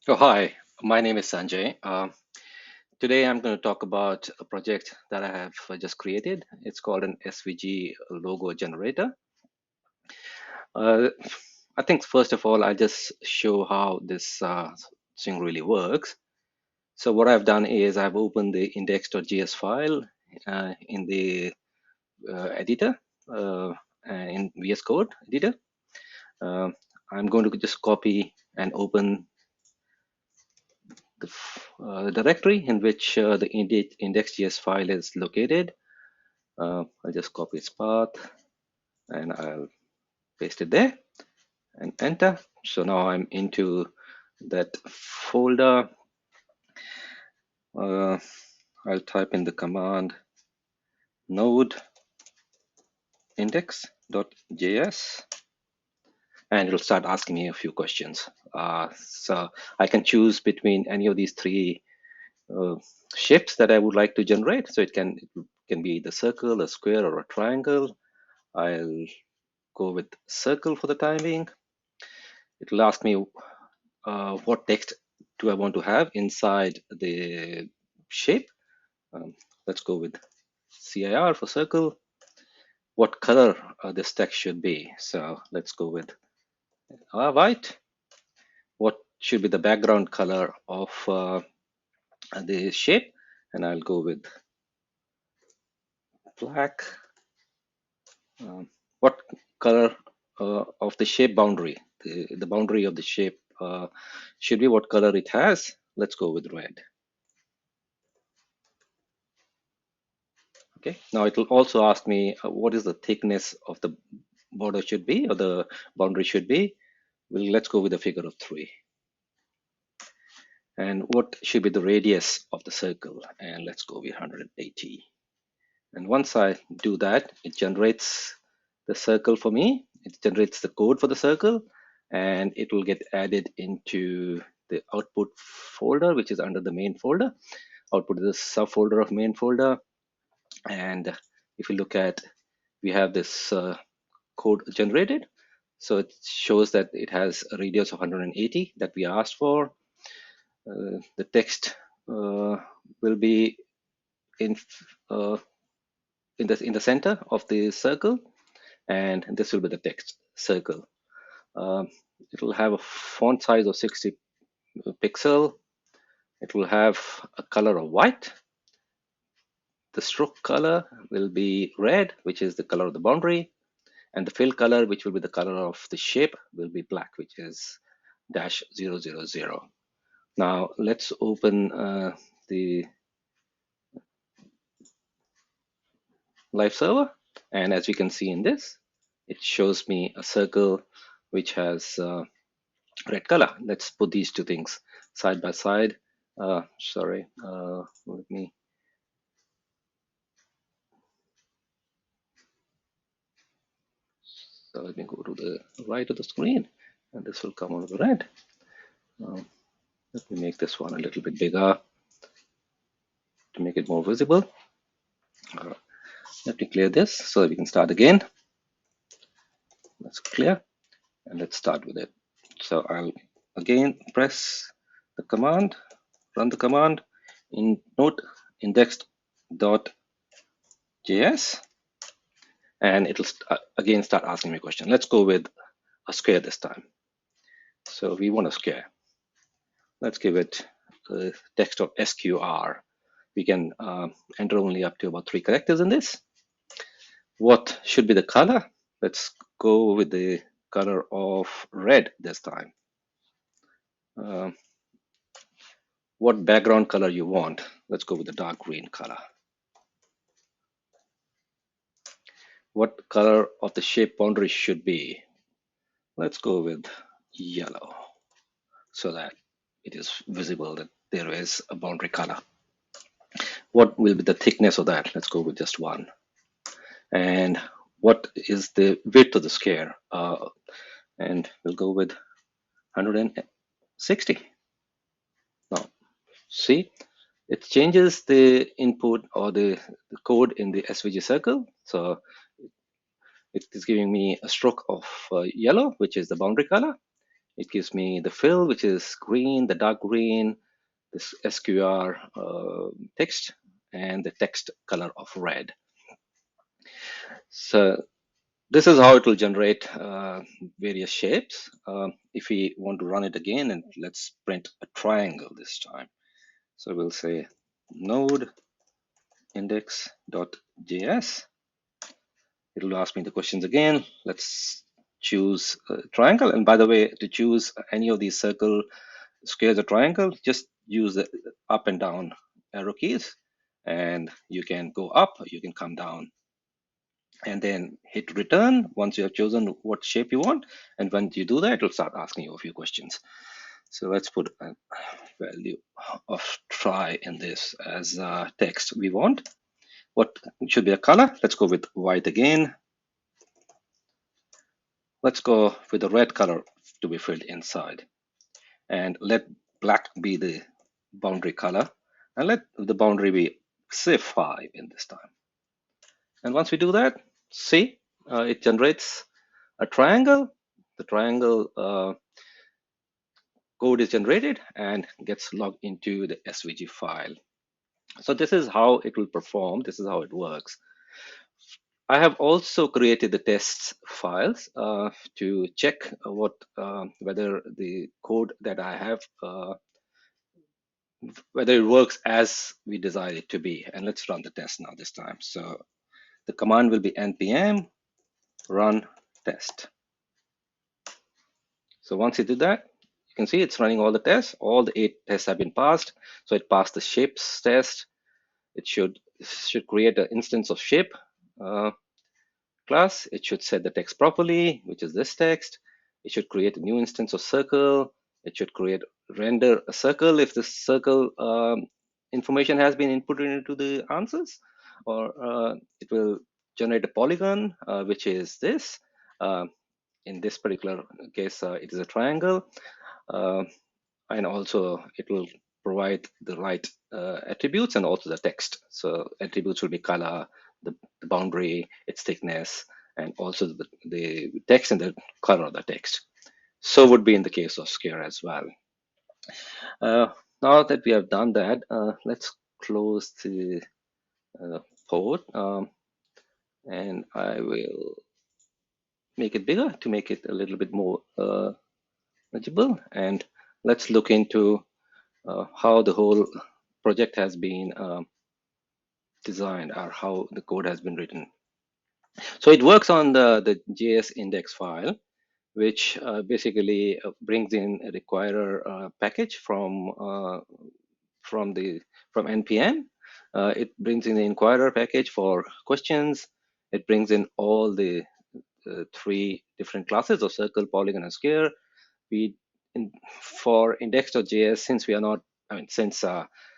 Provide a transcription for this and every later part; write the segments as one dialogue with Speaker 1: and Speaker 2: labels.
Speaker 1: Oh, hi, my name is Sanjay. Today I'm going to talk about a project that I have just created. It's called an SVG Logo Generator. Uh, I think first of all, I'll just show how this thing really works. So what I've done is I've opened the index.js file in the editor, in VS Code editor. Uh, I'm going to just copy and open the directory in which the index.js file is located. I'll just copy its path and I'll paste it there and enter. So now I'm into that folder. Uh, I'll type in the command node index.js and it'll start asking me a few questions. So I can choose between any of these three uh, shapes that I would like to generate. So it can be the circle, a square, or a triangle. I'll go with circle for the time being. It will ask me what text do I want to have inside the shape. Let's go with CIR for circle. What color this text should be. So let's go with white. What should be the background color of the shape? And I'll go with black. What color of the shape boundary? The boundary of the shape should be what color it has. Let's go with red. Okay, now it will also ask me what is the thickness of the border should be, or the boundary should be. Well, let's go with a figure of 3. And what should be the radius of the circle? And let's go with 180. And once I do that, it generates the circle for me. It generates the code for the circle, and it will get added into the output folder, which is under the main folder. Output is a subfolder of main folder. And if you look at, we have this code generated. So it shows that it has a radius of 180 that we asked for. The text will be in uh, in the center of the circle, and this will be the text circle. It will have a font size of 60 pixel. It will have a color of white. The stroke color will be red, which is the color of the boundary. And the fill color, which will be the color of the shape, will be black, which is -000. Now let's open the live server. And as we can see in this, it shows me a circle which has red color. Let's put these two things side by side. Sorry, let me. So let me go to the right of the screen, and this will come on the red. Let me make this one a little bit bigger to make it more visible. Let me clear this so that we can start again. Let's clear and let's start with it. So I'll again press the command, run the command in node index.js, and it'll again start asking me a question. Let's go with a square this time. So we want a square. Let's give it the text of SQR. We can enter only up to about 3 characters in this. What should be the color? Let's go with the color of red this time. What background color you want? Let's go with the dark green color. What color of the shape boundary should be? Let's go with yellow so that it is visible that there is a boundary color. What will be the thickness of that? Let's go with just 1. And what is the width of the square? And we'll go with 160. Now, see, it changes the input or the code in the SVG circle. So it is giving me a stroke of yellow, which is the boundary color. It gives me the fill, which is green, the dark green, this SQR text, and the text color of red. So this is how it will generate various shapes. If we want to run it again, and let's print a triangle this time. So we'll say node index.js. It'll ask me the questions again. Let's choose a triangle. And by the way, to choose any of these circle, squares, or triangle, just use the up and down arrow keys. And you can go up, or you can come down. And then hit return once you have chosen what shape you want. And when you do that, it'll start asking you a few questions. So let's put a value of try in this as text we want. What should be a color? Let's go with white again. Let's go with the red color to be filled inside. And let black be the boundary color. And let the boundary be, say, 5 in this time. And once we do that, see, it generates a triangle. The triangle code is generated and gets logged into the SVG file. So this is how it will perform. This is how it works. I have also created the test files to check whether the code that I have, whether it works as we desire it to be. And let's run the test now this time. So the command will be npm run test. So once you do that, you can see it's running all the tests. All the 8 tests have been passed. So it passed the shapes test. It should create an instance of shape class. It should set the text properly, which is this text. It should create a new instance of circle. It should render a circle if the circle information has been inputted into the answers, or it will generate a polygon, which is this. In this particular case, it is a triangle. And also it will provide the right attributes and also the text. So attributes will be color, the boundary, its thickness, and also the text and the color of the text. So would be in the case of square as well. Now that we have done that, let's close the port, and I will make it bigger to make it a little bit more legible. And let's look into how the whole project has been designed, or how the code has been written. So it works on the JS index file, which basically brings in a requirer package from npm. It brings in the inquirer package for questions. It brings in all the 3 different classes of circle, polygon, and sphere. For index.js, since we are not, since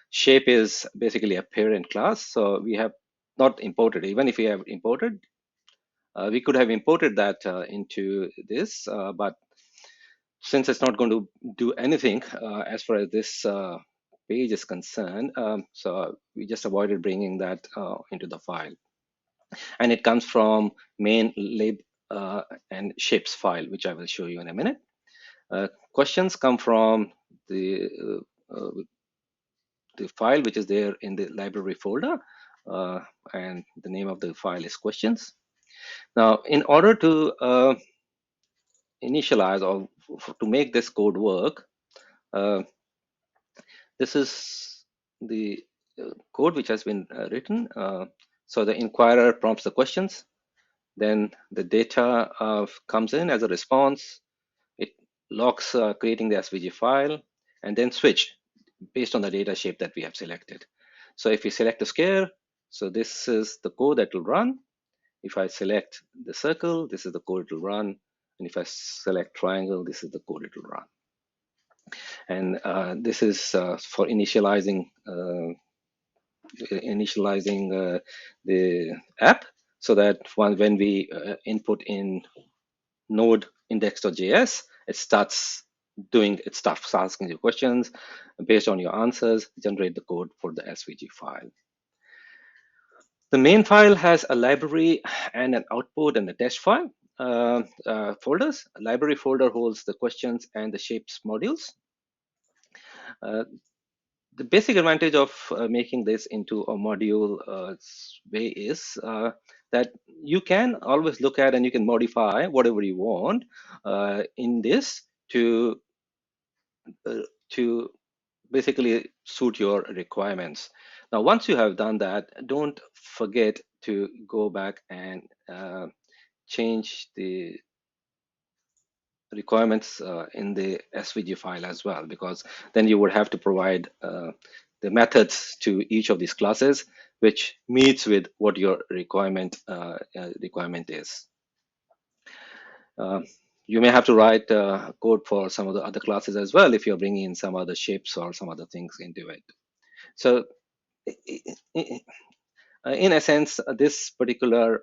Speaker 1: shape is basically a parent class, so we have not imported. Even if we have imported, we could have imported that into this, but since it's not going to do anything as far as this page is concerned, so we just avoided bringing that into the file. And it comes from main lib and shapes file, which I will show you in a minute. Questions come from the file which is there in the library folder, and the name of the file is questions. Now, in order to initialize or to make this code work, this is the code which has been written. So the inquirer prompts the questions, then the data comes in as a response. It locks creating the SVG file, and then switch based on the data shape that we have selected. So if we select a square, so this is the code that will run. If I select the circle, this is the code it will run. And if I select triangle, this is the code it will run. And this is for initializing the app, so that when we input in node index.js, it starts asking you questions. Based on your answers, generate the code for the SVG file. The main file has a library and an output and a test file. folders. Library folder holds the questions and the shapes modules. The basic advantage of making this into a module way is that you can always look at and you can modify whatever you want in this to to basically suit your requirements. Now, once you have done that, don't forget to go back and change the requirements in the SVG file as well, because then you would have to provide the methods to each of these classes, which meets with what your requirement is. You may have to write code for some of the other classes as well if you're bringing in some other shapes or some other things into it. So in a sense, this particular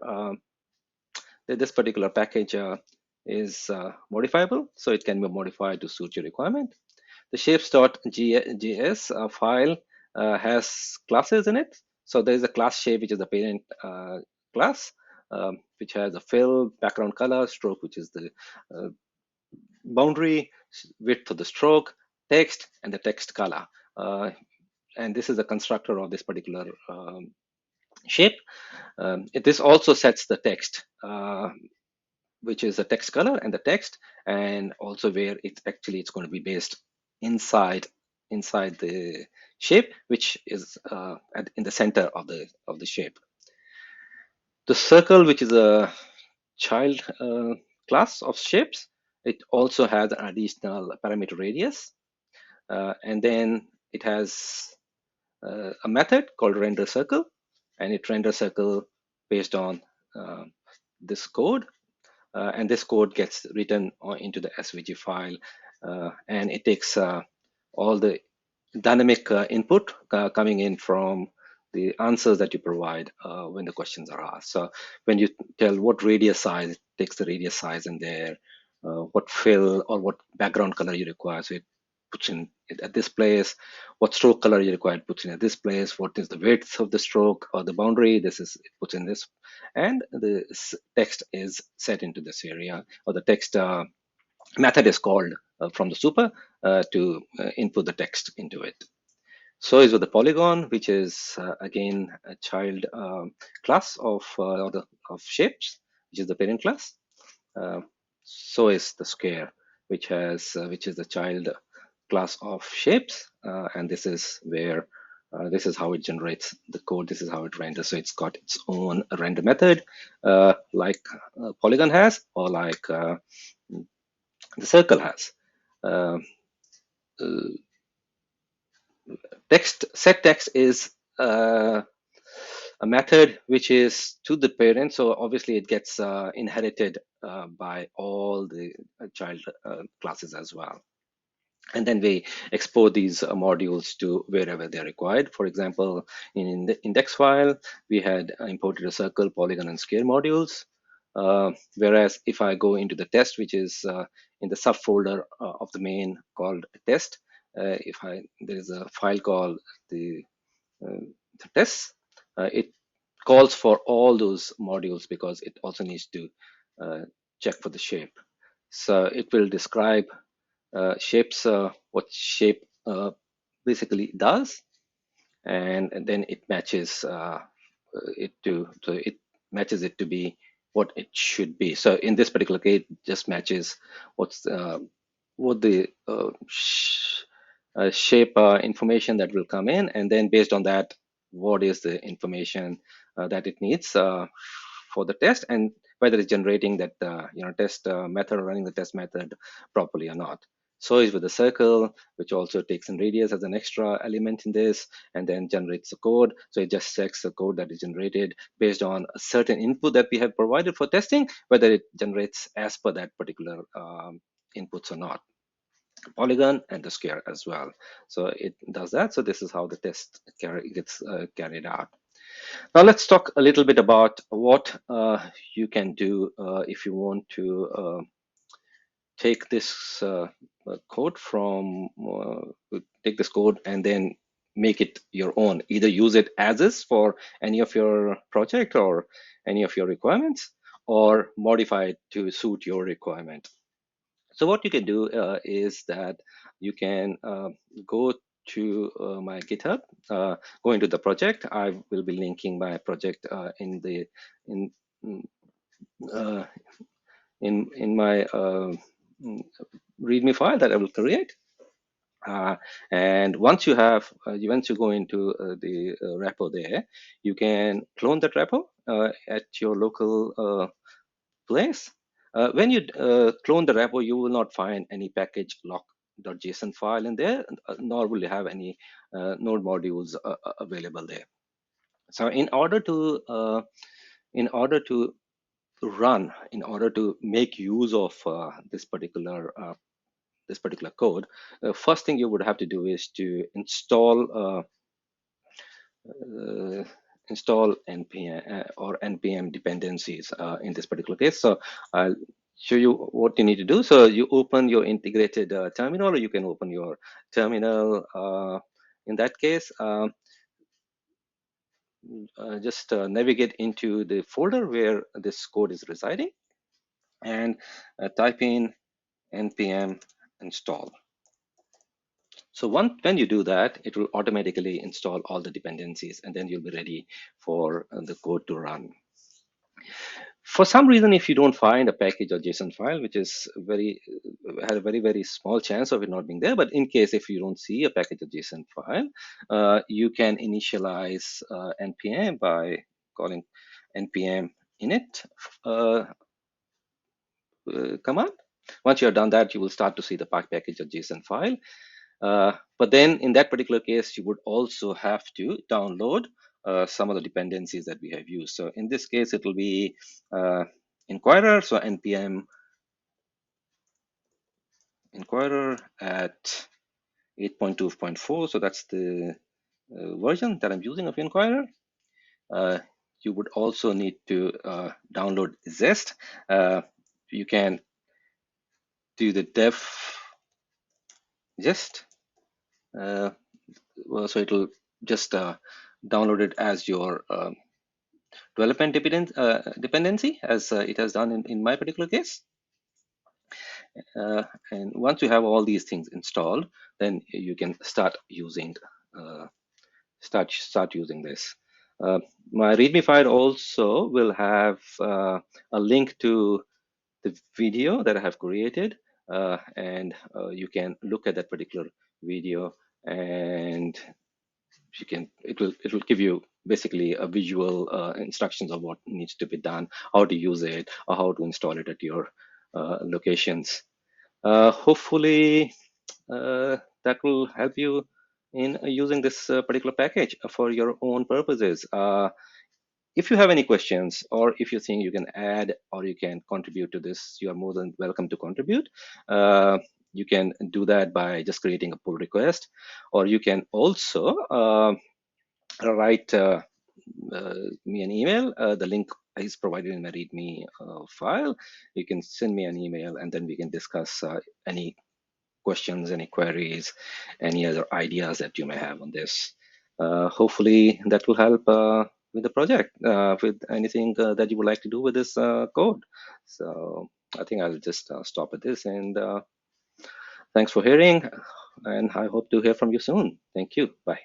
Speaker 1: package is modifiable, so it can be modified to suit your requirement. The shapes.js file has classes in it. So there is a class shape, which is the parent class, which has a fill, background color, stroke, which is the boundary, width of the stroke, text, and the text color. And this is the constructor of this particular shape. This also sets the text, which is the text color and the text, and also where it's going to be based inside the shape, which is in the center of the shape. The circle, which is a child class of shapes, it also has an additional parameter radius, and then it has a method called render circle, and it renders circle based on this code. And this code gets written into the SVG file, and it takes all the dynamic input coming in from the answers that you provide when the questions are asked. So when you tell what radius size, it takes the radius size in there, what fill or what background color you require, so it puts in it at this place, what stroke color you require, it puts in at this place, what is the width of the stroke or the boundary, it puts in this, and the text is set into this area, or the text method is called from the super to input the text into it. So is with the polygon, which is again a child class of shapes, which is the parent class. So is the square, which is the child class of shapes, and this is where this is how it generates the code. This is how it renders. So it's got its own render method, like Polygon has, or like the circle has. Set text is a method which is to the parent, so obviously it gets inherited by all the child classes as well. And then we export these modules to wherever they're required. For example, in the index file, we had imported a circle, polygon, and square modules. Whereas if I go into the test, which is in the subfolder of the main called test, there is a file called the test. It calls for all those modules because it also needs to check for the shape. So it will describe shapes, what shape basically does, and then it matches it to be what it should be. So in this particular case, it just matches what the shape information that will come in, and then based on that, what is the information that it needs for the test, and whether it's generating that test method or running the test method properly or not. So is with the circle, which also takes in radius as an extra element in this, and then generates the code. So it just checks the code that is generated based on a certain input that we have provided for testing, whether it generates as per that particular inputs or not. Polygon and the square as well. So it does that. So this is how the test gets carried out. Now let's talk a little bit about what you can do if you want to take this code and then make it your own. Either use it as is for any of your project or any of your requirements, or modify it to suit your requirement. So what you can do is that you can go to my GitHub, go into the project. I will be linking my project in uh, in my README file that I will create. And once you go into the repo there, you can clone that repo at your local place. When you clone the repo, you will not find any package lock.json file in there, nor will you have any node modules available there. So in order to make use of this particular code, first thing you would have to do is to install npm or npm dependencies in this particular case. So I'll show you what you need to do. So you open your integrated terminal, or you can open your terminal. In that case, just navigate into the folder where this code is residing, and type in npm install. So when you do that, it will automatically install all the dependencies, and then you'll be ready for the code to run. For some reason, if you don't find a package or JSON file, which is had a very small chance of it not being there, but in case if you don't see a package or JSON file, you can initialize npm by calling npm init command. Once you have done that, you will start to see the package or JSON file. But then in that particular case, you would also have to download some of the dependencies that we have used. So in this case, it will be Inquirer. So npm Inquirer at 8.2.4. So that's the version that I'm using of Inquirer. You would also need to download Zest. You can do the def Zest. So it'll just download it as your development dependency, as it has done in my particular case. And once you have all these things installed, then you can start using this. My README file also will have a link to the video that I have created, and you can look at that particular video, and it will give you basically a visual instructions of what needs to be done, how to use it, or how to install it at your locations. Hopefully that will help you in using this particular package for your own purposes. If you have any questions, or if you think you can add or you can contribute to this, you are more than welcome to contribute. You can do that by just creating a pull request, or you can also write me an email. The link is provided in the README file. You can send me an email, and then we can discuss any questions, any queries, any other ideas that you may have on this. Hopefully that will help with the project, with anything that you would like to do with this code. So I think I'll just stop at this, and thanks for hearing, and I hope to hear from you soon. Thank you. Bye.